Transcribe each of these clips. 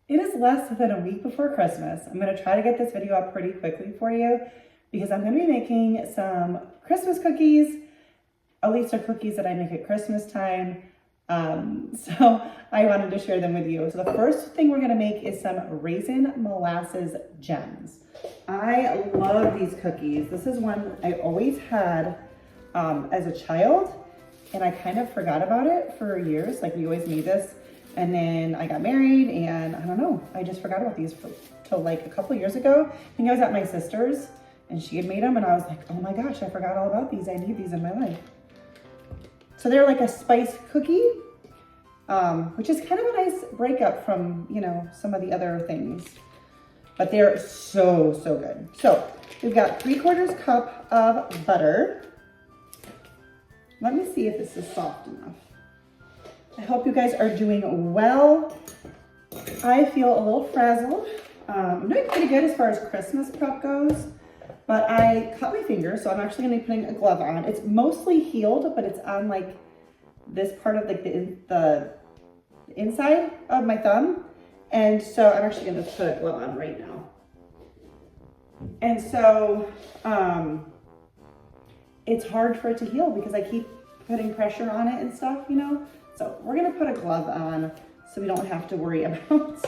It is less than a week before Christmas. I'm gonna try to get this video up pretty quickly for you because I'm gonna be making some Christmas cookies. At least they're cookies that I make at Christmas time. So I wanted to share them with you. So the first thing we're gonna make is some raisin molasses gems. I love these cookies. This is one I always had as a child, and I kind of forgot about it for years. Like, we always made this. And then I got married and I don't know, I just forgot about these till like a couple years ago. I think I was at my sister's and she had made them and I was like, oh my gosh, I forgot all about these. I need these in my life. So they're like a spice cookie, which is kind of a nice breakup from, you know, some of the other things. But they're so, so good. So we've got 3/4 cup of butter. Let me see if this is soft enough. I hope you guys are doing well. I feel a little frazzled. I'm doing pretty good as far as Christmas prep goes, but I cut my finger, so I'm actually gonna be putting a glove on. It's mostly healed, but it's on like this part of like the inside of my thumb. And so I'm actually gonna put a glove on right now. And so it's hard for it to heal because I keep putting pressure on it and stuff, you know? So we're gonna put a glove on so we don't have to worry about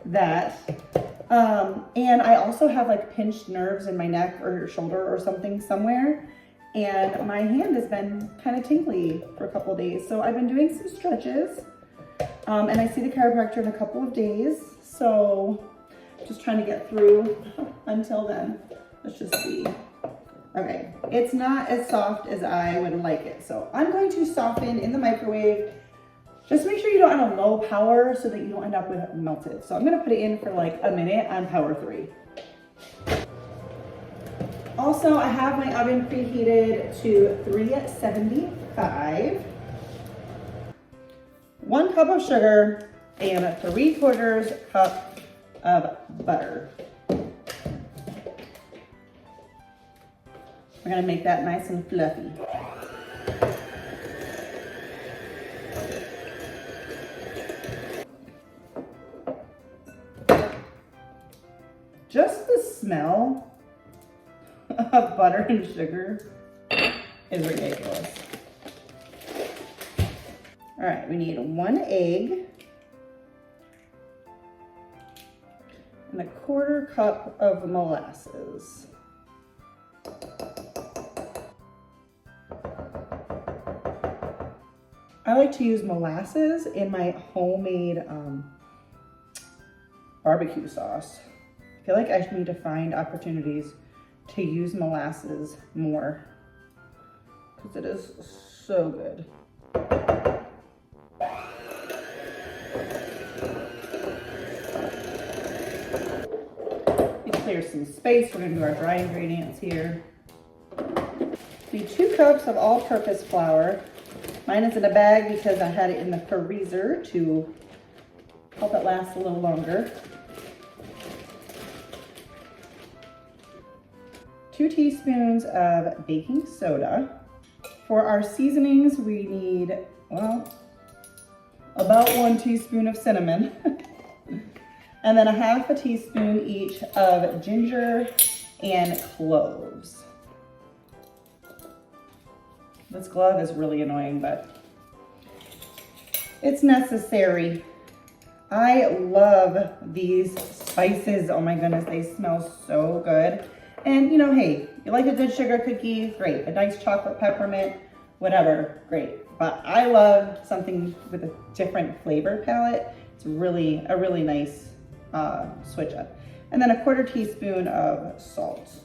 that. And I also have like pinched nerves in my neck or shoulder or something somewhere. And my hand has been kind of tingly for a couple of days. So I've been doing some stretches. And I see the chiropractor in a couple of days. So just trying to get through until then. Let's just see. Okay, it's not as soft as I would like it. So I'm going to soften in the microwave. Just make sure you don't have a low power so that you don't end up with it melted. So I'm gonna put it in for like a minute on power 3. Also, I have my oven preheated to 375. 1 cup of sugar and 3/4 cup of butter. We're gonna make that nice and fluffy. Just the smell of butter and sugar is ridiculous. All right, we need 1 egg and 1/4 cup of molasses. I like to use molasses in my homemade barbecue sauce. I feel like I need to find opportunities to use molasses more because it is so good. Let's clear some space. We're gonna do our dry ingredients here. Need 2 cups of all-purpose flour. Mine is in a bag because I had it in the freezer to help it last a little longer. 2 teaspoons of baking soda. For our seasonings, we need, well, about 1 teaspoon of cinnamon. And then 1/2 teaspoon each of ginger and cloves. This glove is really annoying, but it's necessary. I love these spices. Oh my goodness, they smell so good. And you know, hey, you like a good sugar cookie, great. A nice chocolate peppermint, whatever, great. But I love something with a different flavor palette. It's really a really nice switch up. And then 1/4 teaspoon of salt.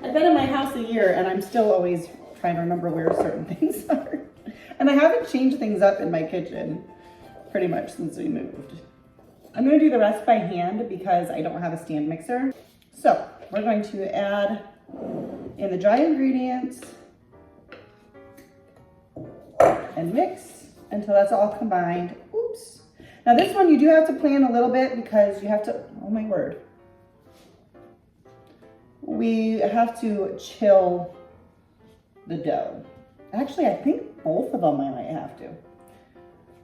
I've been in my house a year and I'm still always trying to remember where certain things are. And I haven't changed things up in my kitchen pretty much since we moved. I'm gonna do the rest by hand because I don't have a stand mixer. So we're going to add in the dry ingredients and mix until that's all combined. Oops. Now this one you do have to plan a little bit because you have to, oh my word. We have to chill the dough. Actually, I think both of them I might have to.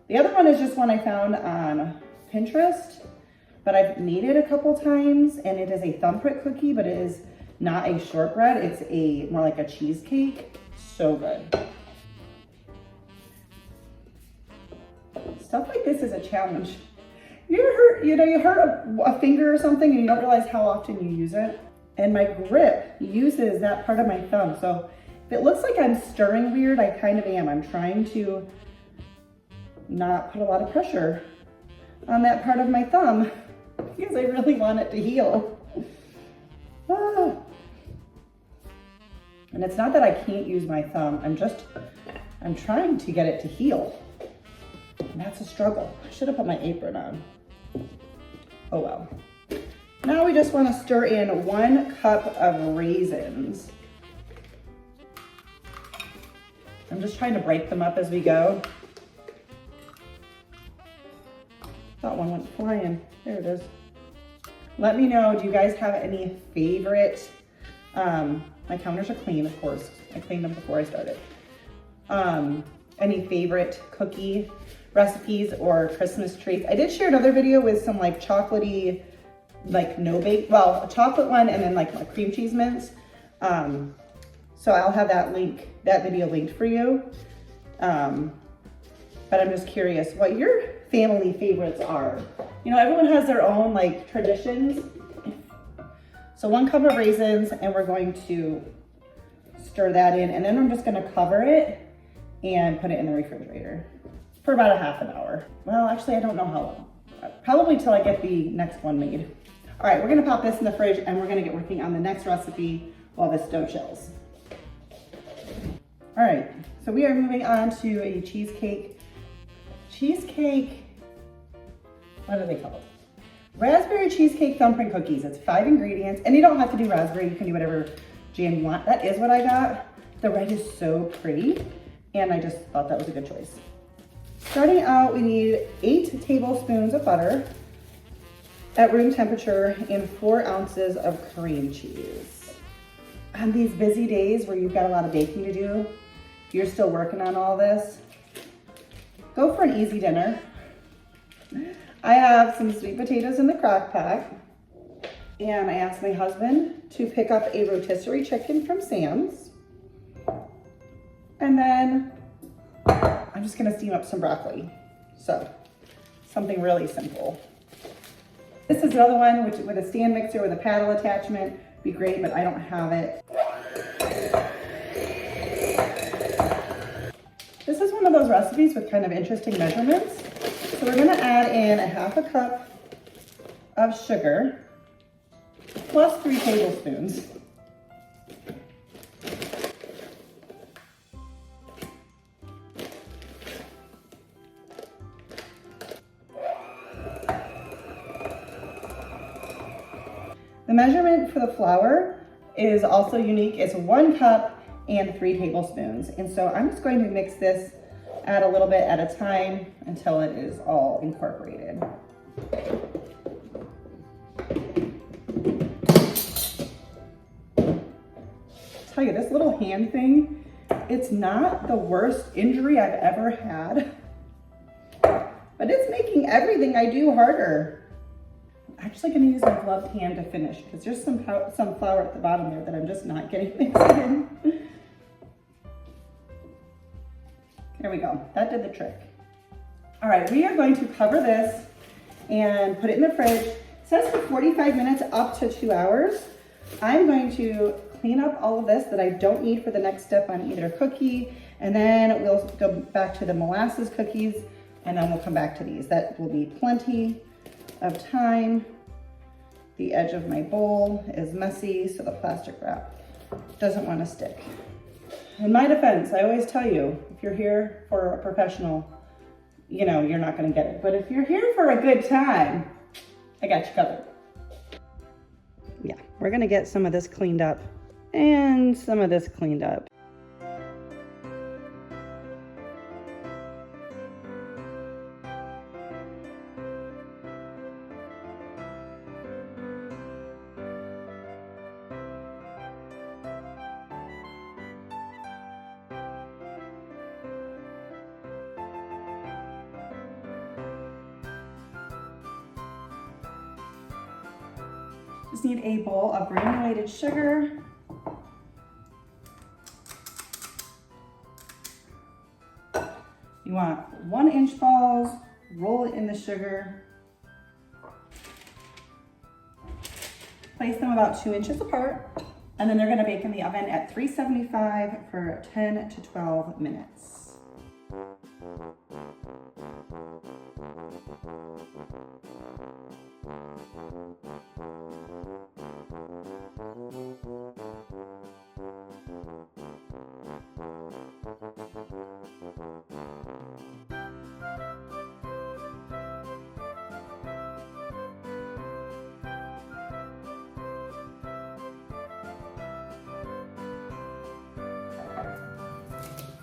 The other one is just one I found on Pinterest, but I've made it a couple times, and it is a thumbprint cookie, but it is not a shortbread. It's a more like a cheesecake. So good. Stuff like this is a challenge. You hurt a finger or something and you don't realize how often you use it. And my grip uses that part of my thumb. So if it looks like I'm stirring weird, I kind of am. I'm trying to not put a lot of pressure on that part of my thumb because I really want it to heal. Ah. And it's not that I can't use my thumb. I'm trying to get it to heal. And that's a struggle. I should have put my apron on. Oh well. Now we just want to stir in 1 cup of raisins. I'm just trying to break them up as we go. Thought one went flying. There it is. Let me know, do you guys have any favorite, my counters are clean, of course. I cleaned them before I started. Any favorite cookie recipes or Christmas treats? I did share another video with some like chocolatey, like no bake, well, a chocolate one and then like a cream cheese mints. So I'll have that video linked for you. But I'm just curious what your family favorites are. You know, everyone has their own like traditions. So 1 cup of raisins, and we're going to stir that in, and then I'm just gonna cover it and put it in the refrigerator for about a half an hour. Well, actually, I don't know how long. Probably till I get the next one made. All right, we're gonna pop this in the fridge and we're gonna get working on the next recipe while this dough chills. All right, so we are moving on to a cheesecake, what are they called? Raspberry cheesecake thumbprint cookies. It's 5 ingredients, and you don't have to do raspberry, you can do whatever jam you want. That is what I got. The red is so pretty, and I just thought that was a good choice. Starting out, we need 8 tablespoons of butter at room temperature and 4 ounces of cream cheese. On these busy days where you've got a lot of baking to do, you're still working on all this, go for an easy dinner. I have some sweet potatoes in the crock pot, and I asked my husband to pick up a rotisserie chicken from Sam's. And then I'm just gonna steam up some broccoli. So, something really simple. This is another one with a stand mixer with a paddle attachment. Be great, but I don't have it. This is one of those recipes with kind of interesting measurements. So we're gonna add in a 1/2 cup of sugar plus 3 tablespoons. The measurement for the flour is also unique. It's 1 cup and 3 tablespoons. And so I'm just going to mix this, add a little bit at a time until it is all incorporated. I'll tell you, this little hand thing, it's not the worst injury I've ever had, but it's making everything I do harder. I'm actually gonna use my gloved hand to finish because there's some flour at the bottom there that I'm just not getting mixed in. There we go, that did the trick. All right, we are going to cover this and put it in the fridge. It says for 45 minutes up to 2 hours. I'm going to clean up all of this that I don't need for the next step on either cookie, and then we'll go back to the molasses cookies, and then we'll come back to these. That will be plenty of time. The edge of my bowl is messy, so the plastic wrap doesn't want to stick. In my defense, I always tell you, if you're here for a professional, you know, you're not going to get it. But if you're here for a good time, I got you covered. Yeah, we're going to get some of this cleaned up and some of this cleaned up. Just need a bowl of granulated sugar. You want 1-inch balls, roll it in the sugar. Place them about 2 inches apart, and then they're gonna bake in the oven at 375 for 10 to 12 minutes.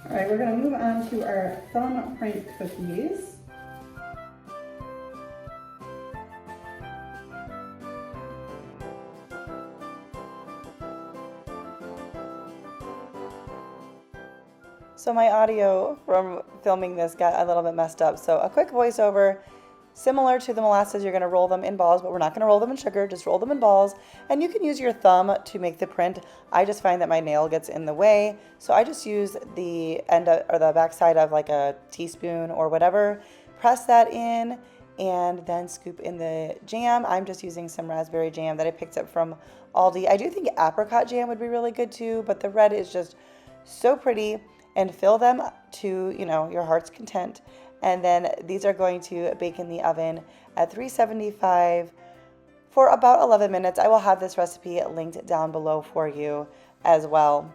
All right, we're gonna move on to our thumbprint cookies. So my audio from filming this got a little bit messed up. So a quick voiceover. Similar to the molasses, you're going to roll them in balls, but we're not going to roll them in sugar, just roll them in balls. And you can use your thumb to make the print. I just find that my nail gets in the way, so I just use the end or the back side of like a teaspoon or whatever, press that in, and then scoop in the jam. I'm just using some raspberry jam that I picked up from Aldi. I do think apricot jam would be really good too, but the red is just so pretty. And fill them to, you know, your heart's content. And then these are going to bake in the oven at 375 for about 11 minutes. I will have this recipe linked down below for you as well.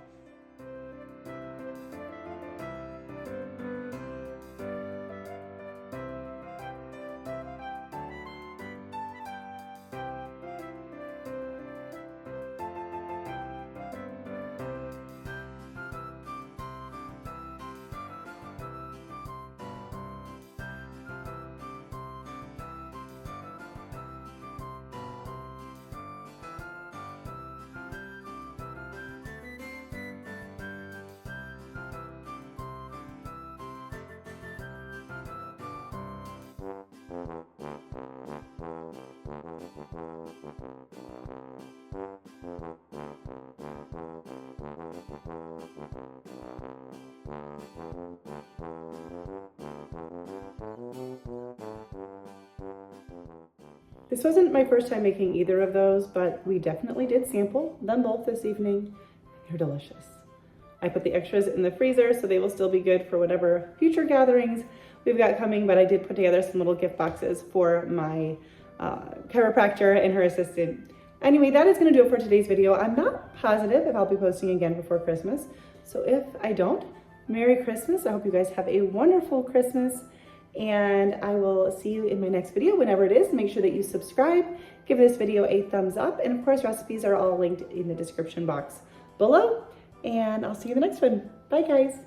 This wasn't my first time making either of those, but we definitely did sample them both this evening. They're delicious. I put the extras in the freezer so they will still be good for whatever future gatherings we've got coming, but I did put together some little gift boxes for my chiropractor and her assistant. Anyway, that is gonna do it for today's video. I'm not positive if I'll be posting again before Christmas, so if I don't, Merry Christmas. I hope you guys have a wonderful Christmas, and I will see you in my next video whenever it is. Make sure that you subscribe, give this video a thumbs up, and of course recipes are all linked in the description box below, and I'll see you in the next one. Bye guys.